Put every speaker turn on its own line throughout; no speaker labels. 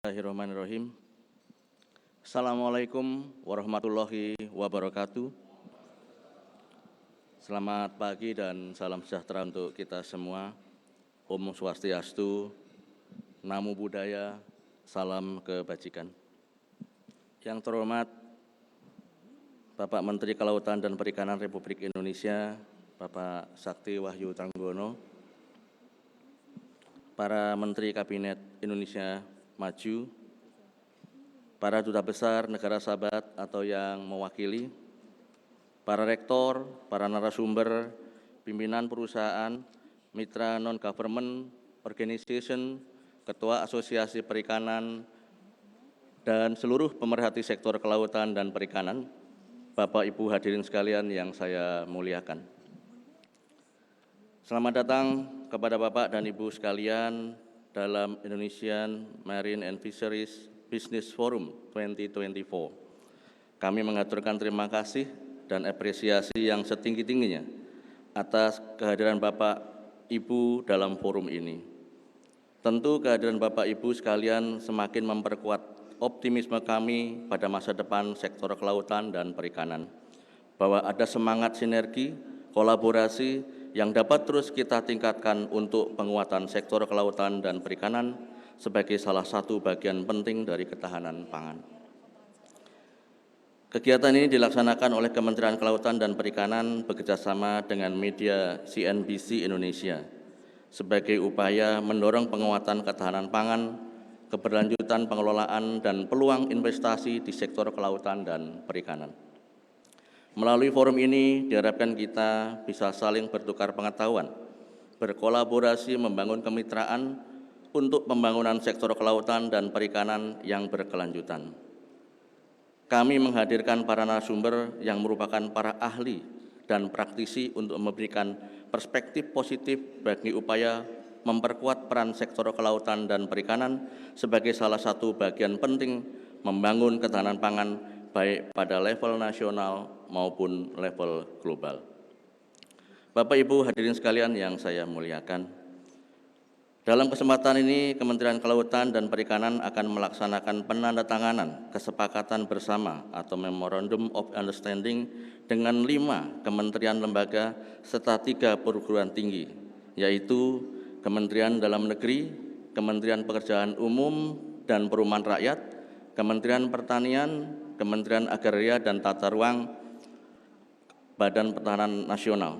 Bismillahirrahmanirrahim. Assalamualaikum warahmatullahi wabarakatuh. Selamat pagi dan salam sejahtera untuk kita semua. Om Swastiastu, Namo Buddhaya, salam kebajikan. Yang terhormat Bapak Menteri Kelautan dan Perikanan Republik Indonesia, Bapak Sakti Wahyu Trenggono, para Menteri Kabinet Indonesia Maju, para duta besar negara sahabat atau yang mewakili, para rektor, para narasumber, pimpinan perusahaan, mitra non-government organization, ketua asosiasi perikanan, dan seluruh pemerhati sektor kelautan dan perikanan, Bapak Ibu hadirin sekalian yang saya muliakan. Selamat datang kepada Bapak dan Ibu sekalian dalam Indonesian Marine and Fisheries Business Forum 2024. Kami mengaturkan terima kasih dan apresiasi yang setinggi-tingginya atas kehadiran Bapak Ibu dalam forum ini. Tentu kehadiran Bapak Ibu sekalian semakin memperkuat optimisme kami pada masa depan sektor kelautan dan perikanan, bahwa ada semangat sinergi, kolaborasi yang dapat terus kita tingkatkan untuk penguatan sektor kelautan dan perikanan sebagai salah satu bagian penting dari ketahanan pangan. Kegiatan ini dilaksanakan oleh Kementerian Kelautan dan Perikanan bekerjasama dengan media CNBC Indonesia sebagai upaya mendorong penguatan ketahanan pangan, keberlanjutan pengelolaan, dan peluang investasi di sektor kelautan dan perikanan. Melalui forum ini diharapkan kita bisa saling bertukar pengetahuan, berkolaborasi membangun kemitraan untuk pembangunan sektor kelautan dan perikanan yang berkelanjutan. Kami menghadirkan para narasumber yang merupakan para ahli dan praktisi untuk memberikan perspektif positif bagi upaya memperkuat peran sektor kelautan dan perikanan sebagai salah satu bagian penting membangun ketahanan pangan baik pada level nasional maupun level global. Bapak Ibu hadirin sekalian yang saya muliakan, dalam kesempatan ini Kementerian Kelautan dan Perikanan akan melaksanakan penandatanganan kesepakatan bersama atau Memorandum of Understanding dengan 5 kementerian lembaga serta 3 perguruan tinggi, yaitu Kementerian Dalam Negeri, Kementerian Pekerjaan Umum dan Perumahan Rakyat, Kementerian Pertanian, Kementerian Agraria dan Tata Ruang, Badan Pertahanan Nasional,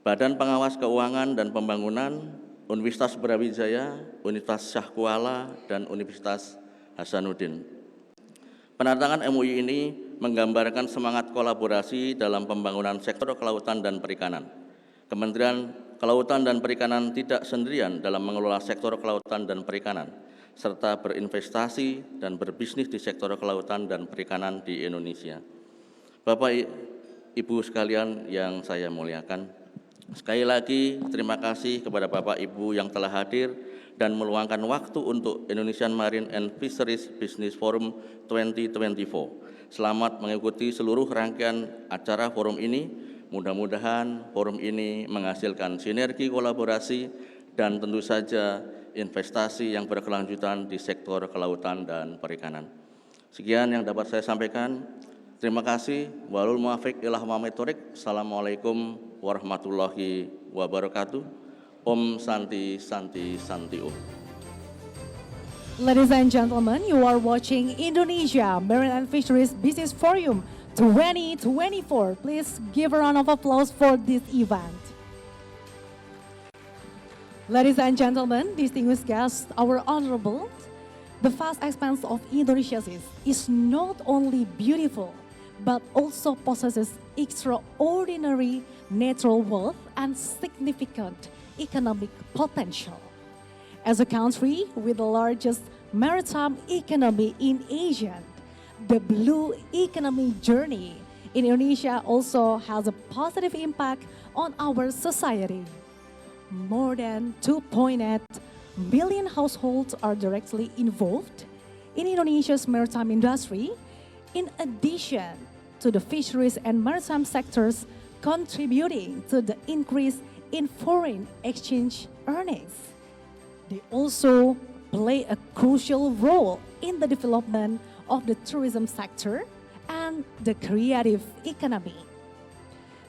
Badan Pengawas Keuangan dan Pembangunan, Universitas Brawijaya, Universitas Syah Kuala, dan Universitas Hasanuddin. Penandatangan MOU ini menggambarkan semangat kolaborasi dalam pembangunan sektor kelautan dan perikanan. Kementerian Kelautan dan Perikanan tidak sendirian dalam mengelola sektor kelautan dan perikanan, serta berinvestasi dan berbisnis di sektor kelautan dan perikanan di Indonesia. Bapak Ibu sekalian yang saya muliakan, sekali lagi terima kasih kepada Bapak Ibu yang telah hadir dan meluangkan waktu untuk Indonesian Marine and Fisheries Business Forum 2024. Selamat mengikuti seluruh rangkaian acara forum ini. Mudah-mudahan forum ini menghasilkan sinergi kolaborasi dan tentu saja investasi yang berkelanjutan di sektor kelautan dan perikanan. Sekian yang dapat saya sampaikan. Terima kasih. Walul muwaffiq ila aqwamit thoriq. Assalamualaikum warahmatullahi wabarakatuh. Om Santi Santi Santi Om.
Ladies and gentlemen, you are watching Indonesia Marine and Fisheries Business Forum 2024. Please give a round of applause for this event. Ladies and gentlemen, distinguished guests, our honorable, the vast expanse of Indonesia is not only beautiful, but also possesses extraordinary natural wealth and significant economic potential. As a country with the largest maritime economy in Asia, the blue economy journey in Indonesia also has a positive impact on our society. More than 2.8 million households are directly involved in Indonesia's maritime industry, in addition to the fisheries and maritime sectors contributing to the increase in foreign exchange earnings. They also play a crucial role in the development of the tourism sector and the creative economy.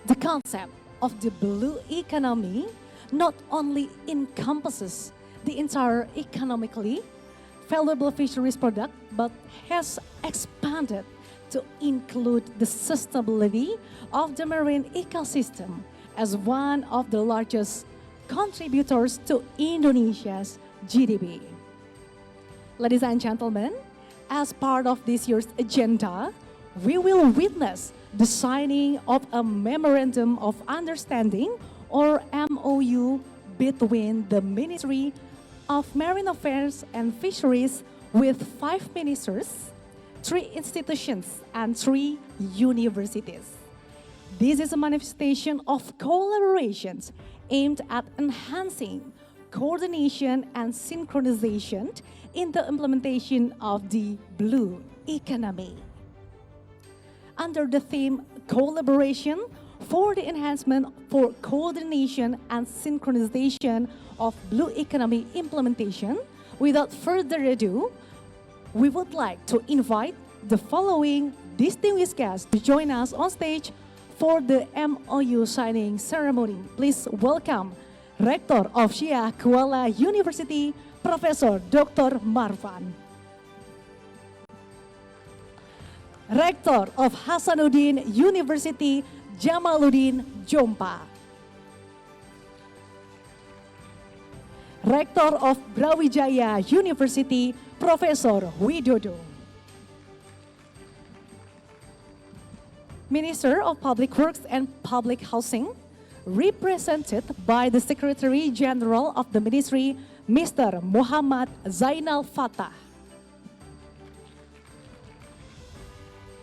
The concept of the blue economy not only encompasses the entire economically valuable fisheries product, but has expanded to include the sustainability of the marine ecosystem as one of the largest contributors to Indonesia's GDP. Ladies and gentlemen, as part of this year's agenda, we will witness the signing of a Memorandum of Understanding or MOU between the Ministry of Marine Affairs and Fisheries with 5 ministers, 3 institutions, and 3 universities. This is a manifestation of collaborations aimed at enhancing coordination and synchronization in the implementation of the blue economy. Under the theme Collaboration for the Enhancement for Coordination and Synchronization of Blue Economy Implementation, without further ado, we would like to invite the following distinguished guests to join us on stage for the MOU signing ceremony. Please welcome Rector of Syah Kuala University, Professor Dr. Marwan. Rector of Hasanuddin University, Jamaluddin Jompa. Rector of Brawijaya University, Professor Widodo. Minister of Public Works and Public Housing, represented by the Secretary General of the Ministry, Mr. Muhammad Zainal Fatah.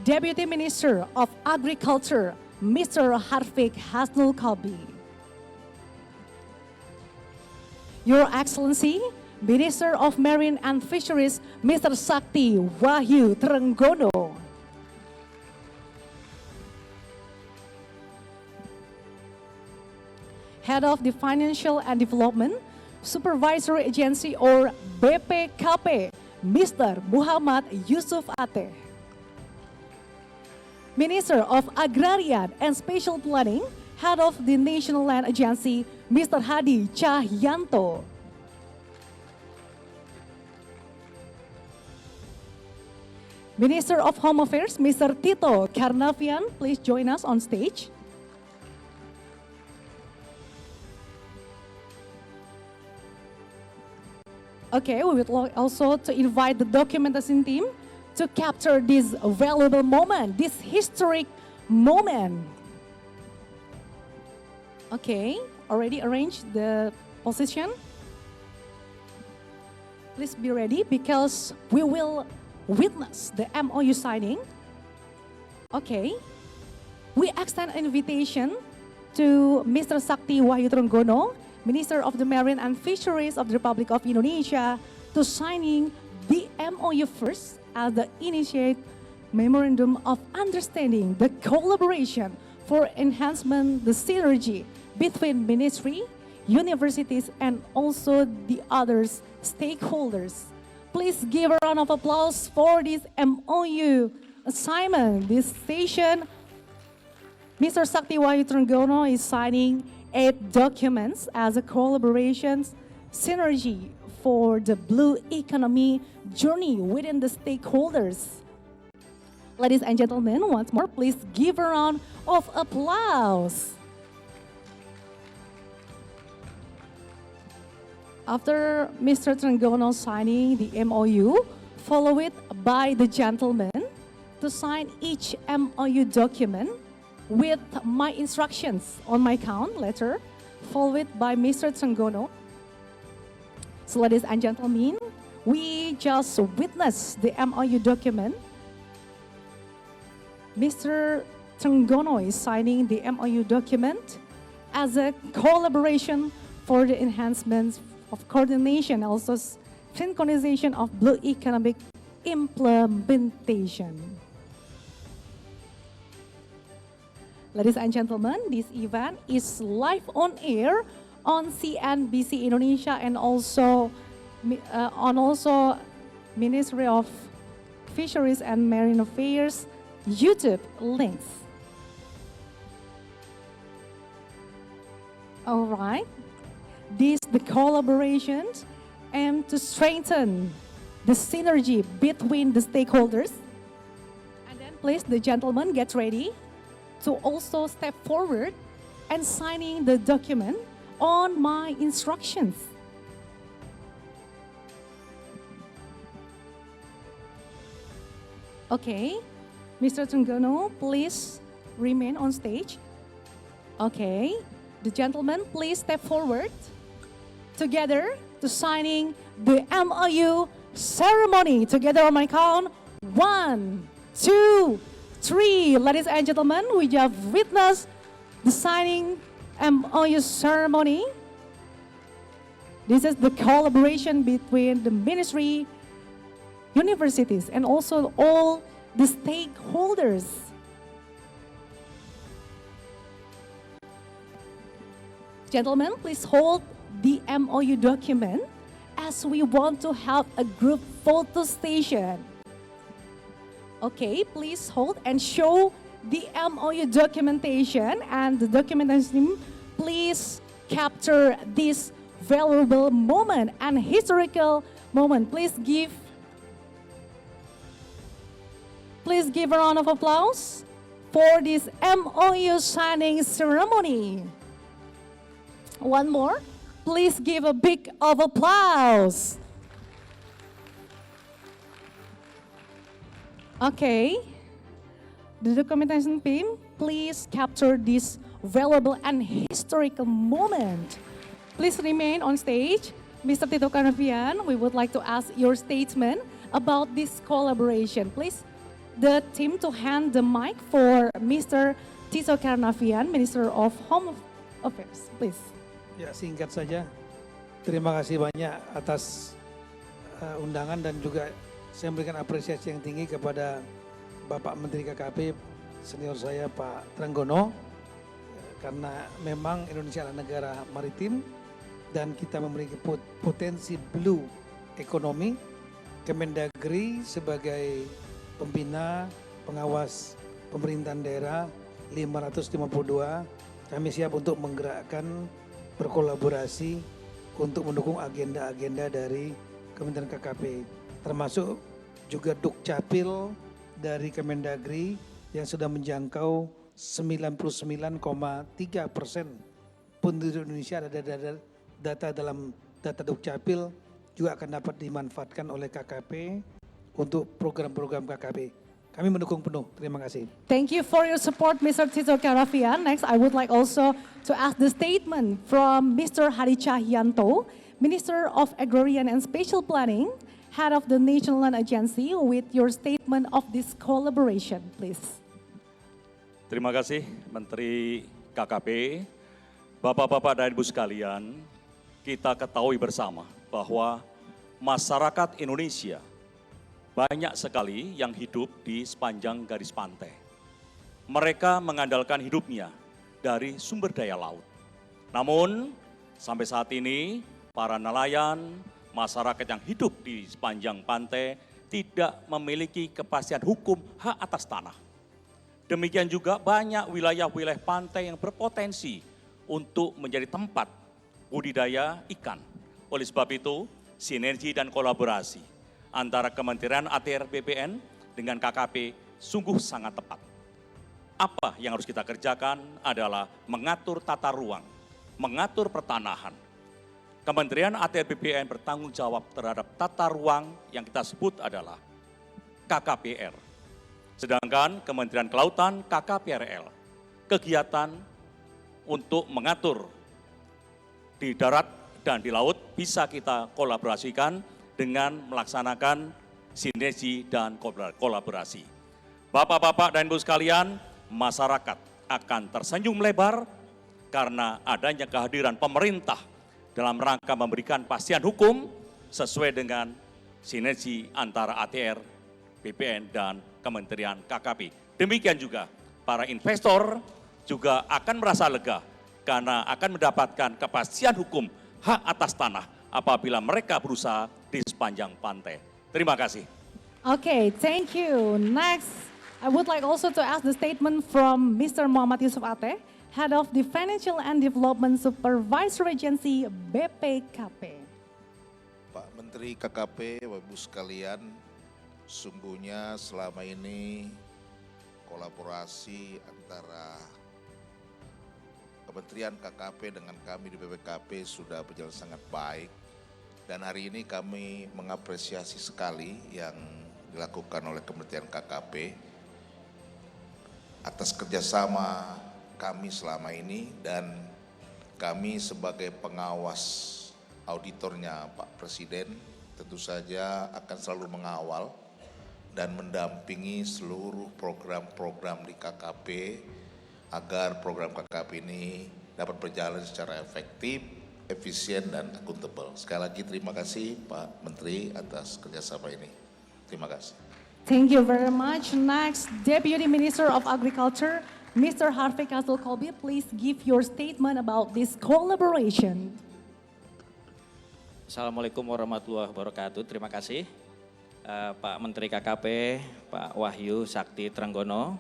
Deputy Minister of Agriculture, Mr. Harfiq Hasnul Kalbi. Your Excellency, Minister of Marine and Fisheries, Mr. Sakti Wahyu Trenggono. Head of the Financial and Development Supervisory Agency or BPKP, Mr. Muhammad Yusuf Ateh. Minister of Agrarian and Spatial Planning, Head of the National Land Agency, Mr. Hadi Cahyanto. Minister of Home Affairs, Mr. Tito Karnavian, please join us on stage. Okay, we would like also to invite the documentation team to capture this valuable moment, this historic moment. Okay, already arranged the position. Please be ready because we will witness the MOU signing. Okay, we extend an invitation to Mr. Sakti Wahyu Trenggono, Minister of the Marine and Fisheries of the Republic of Indonesia, to signing the MOU first as the initiate Memorandum of Understanding, the collaboration for enhancement, the synergy between ministry, universities, and also the other stakeholders. Please give a round of applause for this MOU assignment. This session, Mr. Sakti Wahyu Trenggono is signing 8 documents as a collaboration synergy for the blue economy journey within the stakeholders. Ladies and gentlemen, once more, please give a round of applause. After Mr. Trenggono signing the MOU, follow it by the gentleman to sign each MOU document with my instructions on my count letter, followed by Mr. Trenggono. So ladies and gentlemen, we just witnessed the MOU document. Mr. Trenggono is signing the MOU document as a collaboration for the enhancements of coordination, also synchronization of blue economic implementation. Ladies and gentlemen, this event is live on air on CNBC Indonesia and also on also Ministry of Fisheries and Marine Affairs YouTube links. All right. The collaborations aim to strengthen the synergy between the stakeholders. And then please, the gentlemen, get ready to also step forward and signing the document on my instructions. Okay, Mr. Trenggono, please remain on stage. Okay, the gentlemen, please step forward together to signing the MOU ceremony. Together on my count, 1, 2, 3. Ladies and gentlemen, we have witnessed the signing MOU ceremony. This is the collaboration between the ministry, universities, and also all the stakeholders. Gentlemen, please hold the MOU document as we want to have a group photo station. Okay, please hold and show the MOU documentation, and the documentation, please capture this valuable moment and historical moment. Please give a round of applause for this MOU signing ceremony. One more, please give a big of applause. Okay, the documentation team, please capture this valuable and historical moment. Please remain on stage. Mr. Tito Karnavian, we would like to ask your statement about this collaboration. Please, the team to hand the mic for Mr. Tito Karnavian, Minister of Home Affairs, please.
Ya, singkat saja. Terima kasih banyak atas undangan dan juga saya memberikan apresiasi yang tinggi kepada Bapak Menteri KKP senior saya Pak Trenggono, karena memang Indonesia adalah negara maritim dan kita memiliki potensi blue economy. Kemendagri sebagai pembina pengawas pemerintahan daerah 552, kami siap untuk menggerakkan berkolaborasi untuk mendukung agenda-agenda dari Kementerian KKP, termasuk juga Dukcapil dari Kemendagri yang sudah menjangkau 99,3% penduduk Indonesia. Ada data dalam data Dukcapil juga akan dapat dimanfaatkan oleh KKP untuk program-program KKP. Kami mendukung penuh. Terima kasih.
Thank you for your support, Mr. Tito Karnavian. Next, I would like also to ask the statement from Mr. Hadi Cahyanto, Minister of Agrarian and Spatial Planning, Head of the National Land Agency, with your statement of this collaboration, please.
Terima kasih, Menteri KKP, Bapak-bapak dan Ibu sekalian. Kita ketahui bersama bahwa masyarakat Indonesia banyak sekali yang hidup di sepanjang garis pantai. Mereka mengandalkan hidupnya dari sumber daya laut. Namun, sampai saat ini, para nelayan, masyarakat yang hidup di sepanjang pantai tidak memiliki kepastian hukum hak atas tanah. Demikian juga banyak wilayah-wilayah pantai yang berpotensi untuk menjadi tempat budidaya ikan. Oleh sebab itu, sinergi dan kolaborasi antara Kementerian ATR BPN dengan KKP sungguh sangat tepat. Apa yang harus kita kerjakan adalah mengatur tata ruang, mengatur pertanahan. Kementerian ATR BPN bertanggung jawab terhadap tata ruang yang kita sebut adalah KKPR. Sedangkan Kementerian Kelautan KKPRL, kegiatan untuk mengatur di darat dan di laut bisa kita kolaborasikan dengan melaksanakan sinergi dan kolaborasi. Bapak-bapak dan Ibu sekalian, masyarakat akan tersenyum lebar karena adanya kehadiran pemerintah dalam rangka memberikan kepastian hukum sesuai dengan sinergi antara ATR, BPN, dan Kementerian KKP. Demikian juga para investor juga akan merasa lega karena akan mendapatkan kepastian hukum hak atas tanah apabila mereka berusaha di sepanjang pantai. Terima kasih.
Okay, thank you. Next, I would like also to ask the statement from Mr. Muhammad Yusuf Ateh, Head of the Financial and Development Supervisory Agency BPKP.
Pak Menteri KKP, Bapak Ibu sekalian, sungguhnya selama ini kolaborasi antara Kementerian KKP dengan kami di BPKP sudah berjalan sangat baik. Dan hari ini kami mengapresiasi sekali yang dilakukan oleh Kementerian KKP atas kerjasama kami selama ini, dan kami sebagai pengawas auditornya Pak Presiden tentu saja akan selalu mengawal dan mendampingi seluruh program-program di KKP agar program KKP ini dapat berjalan secara efektif, efisien, dan akuntabel. Sekali lagi terima kasih Pak Menteri atas kerjasama ini. Terima kasih.
Thank you very much. Next, Deputy Minister of Agriculture, Mr. Harvey Kastul Kolbi, please give your statement about this collaboration.
Assalamualaikum warahmatullahi wabarakatuh. Terima kasih Pak Menteri KKP, Pak Wahyu Sakti Trenggono.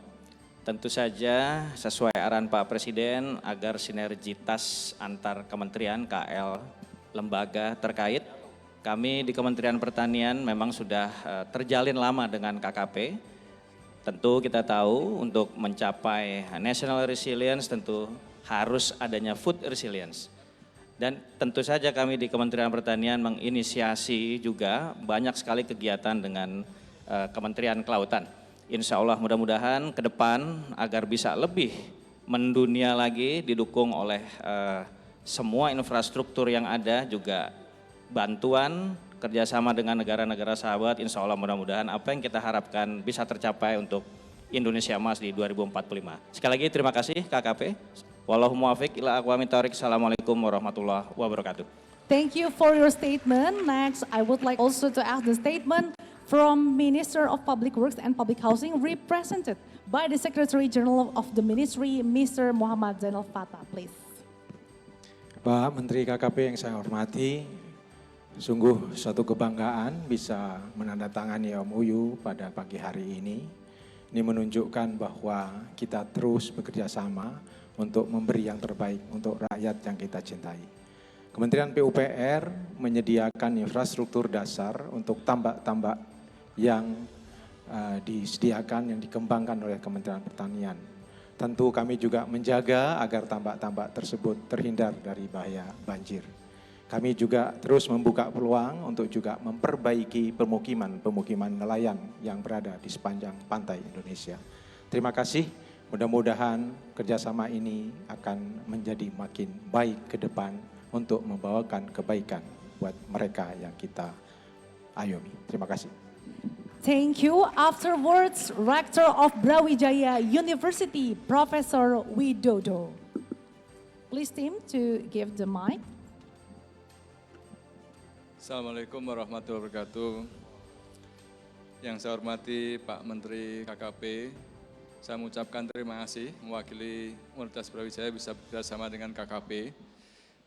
Tentu saja sesuai arahan Pak Presiden agar sinergitas antar kementerian, KL, lembaga terkait. Kami di Kementerian Pertanian memang sudah terjalin lama dengan KKP. Tentu kita tahu untuk mencapai national resilience tentu harus adanya food resilience. Dan tentu saja kami di Kementerian Pertanian menginisiasi juga banyak sekali kegiatan dengan Kementerian Kelautan. Insya Allah mudah-mudahan ke depan agar bisa lebih mendunia lagi, didukung oleh semua infrastruktur yang ada, juga bantuan kerjasama dengan negara-negara sahabat. Insya Allah mudah-mudahan apa yang kita harapkan bisa tercapai untuk Indonesia Emas di 2045. Sekali lagi terima kasih KKP. Wallahu muwafiq ila aqwamit thoriq. Assalamualaikum warahmatullahi wabarakatuh.
Thank you for your statement. Next, I would like also to ask the statement from Minister of Public Works and Public Housing, represented by the Secretary General of the Ministry, Mr. Muhammad Zainal Fatah, please.
Pak Menteri KKP yang saya hormati, sungguh suatu kebanggaan bisa menandatangani MOU pada pagi hari ini. Ini menunjukkan bahwa kita terus bekerja sama untuk memberi yang terbaik untuk rakyat yang kita cintai. Kementerian PUPR menyediakan infrastruktur dasar untuk tambak-tambak yang disediakan, yang dikembangkan oleh Kementerian Pertanian. Tentu kami juga menjaga agar tambak-tambak tersebut terhindar dari bahaya banjir. Kami juga terus membuka peluang untuk juga memperbaiki pemukiman nelayan yang berada di sepanjang pantai Indonesia. Terima kasih, mudah-mudahan kerjasama ini akan menjadi makin baik ke depan untuk membawakan kebaikan buat mereka yang kita ayomi. Terima kasih.
Thank you. Afterwards, Rector of Brawijaya University, Professor Widodo. Please team to give the mic.
Assalamualaikum warahmatullahi wabarakatuh. Yang saya hormati Pak Menteri KKP, saya mengucapkan terima kasih mewakili Universitas Brawijaya bisa bekerjasama dengan KKP.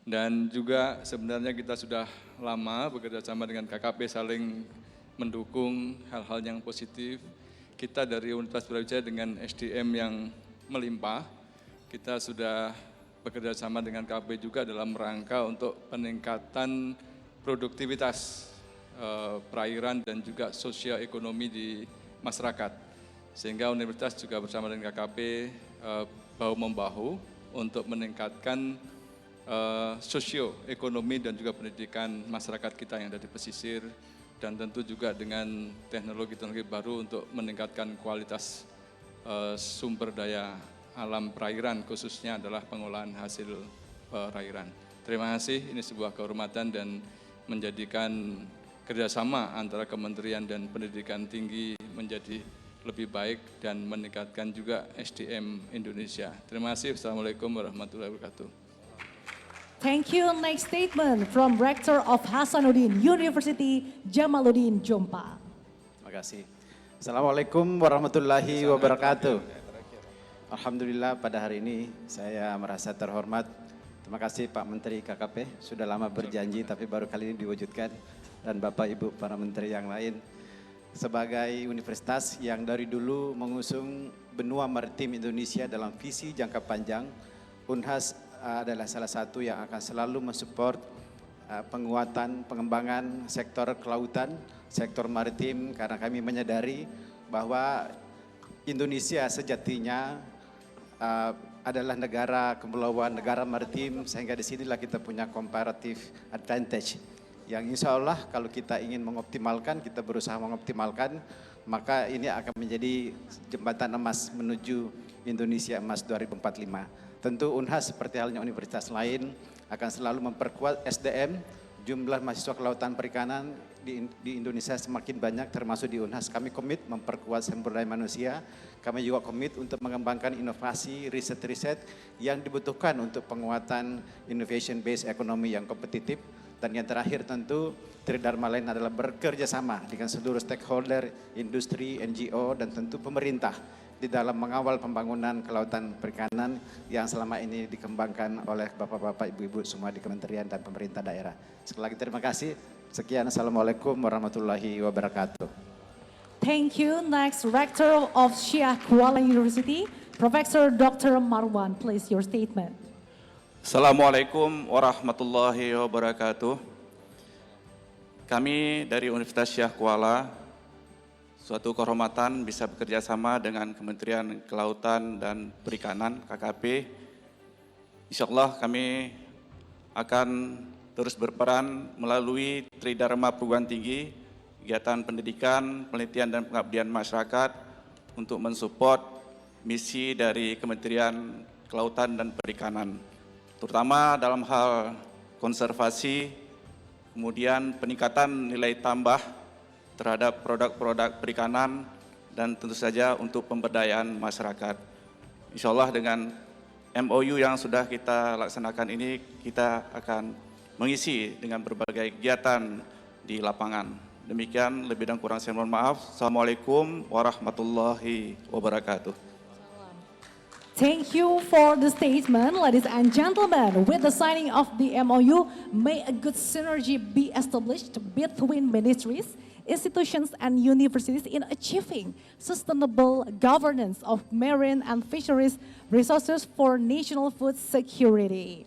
Dan juga sebenarnya kita sudah lama bekerjasama dengan KKP, saling mendukung hal-hal yang positif. Kita dari Universitas Brawijaya dengan SDM yang melimpah, kita sudah bekerja sama dengan KKP juga dalam rangka untuk peningkatan produktivitas perairan dan juga sosial ekonomi di masyarakat. Sehingga universitas juga bersama dengan KKP bahu-membahu untuk meningkatkan sosio-ekonomi dan juga pendidikan masyarakat kita yang ada di pesisir, dan tentu juga dengan teknologi-teknologi baru untuk meningkatkan kualitas sumber daya alam perairan, khususnya adalah pengolahan hasil perairan. Terima kasih, ini sebuah kehormatan dan menjadikan kerjasama antara kementerian dan pendidikan tinggi menjadi lebih baik dan meningkatkan juga SDM Indonesia. Terima kasih, Assalamualaikum warahmatullahi wabarakatuh.
Thank you. Next statement from Rector of Hasanuddin University, Jamaluddin Jompa.
Terima kasih. Assalamualaikum warahmatullahi wabarakatuh. Alhamdulillah pada hari ini saya merasa terhormat Terima kasih Pak Menteri KKP, sudah lama berjanji tapi baru kali ini diwujudkan. Dan Bapak Ibu para Menteri yang lain. Sebagai universitas yang dari dulu mengusung benua maritim Indonesia dalam visi jangka panjang, Unhas adalah salah satu yang akan selalu mensupport penguatan, pengembangan sektor kelautan, sektor maritim, karena kami menyadari bahwa Indonesia sejatinya adalah negara kepulauan, negara maritim, sehingga disinilah kita punya comparative advantage. Yang insya Allah kalau kita ingin mengoptimalkan, kita berusaha mengoptimalkan, maka ini akan menjadi jembatan emas menuju Indonesia Emas 2045. Tentu Unhas seperti halnya universitas lain akan selalu memperkuat SDM, jumlah mahasiswa kelautan perikanan di Indonesia semakin banyak, termasuk di Unhas. Kami komit memperkuat sumber daya manusia, kami juga komit untuk mengembangkan inovasi, riset-riset yang dibutuhkan untuk penguatan innovation based ekonomi yang kompetitif. Dan yang terakhir tentu Tridharma lain adalah bekerja sama dengan seluruh stakeholder, industri, NGO, dan tentu pemerintah di dalam mengawal pembangunan kelautan perikanan yang selama ini dikembangkan oleh bapak-bapak, ibu-ibu semua di kementerian dan pemerintah daerah. Sekali lagi terima kasih. Sekian, Assalamualaikum warahmatullahi wabarakatuh.
Thank you. Next, Rector of Syekh Kuala University, Professor Dr. Marwan. Please, your statement.
Assalamualaikum warahmatullahi wabarakatuh. Kami dari Universitas Syekh Kuala, suatu kehormatan bisa bekerja sama dengan Kementerian Kelautan dan Perikanan (KKP). Insyaallah kami akan terus berperan melalui Tridharma Perguruan Tinggi, kegiatan pendidikan, penelitian dan pengabdian masyarakat untuk mensupport misi dari Kementerian Kelautan dan Perikanan, terutama dalam hal konservasi, kemudian peningkatan nilai tambah terhadap produk-produk perikanan, dan tentu saja untuk pemberdayaan masyarakat. Insya Allah dengan MOU yang sudah kita laksanakan ini, kita akan mengisi dengan berbagai kegiatan di lapangan. Demikian, lebih dan kurang saya mohon maaf. Assalamualaikum warahmatullahi wabarakatuh.
Thank you for the statement, ladies and gentlemen. With the signing of the MOU, may a good synergy be established between ministries, institutions, and universities in achieving sustainable governance of marine and fisheries resources for national food security.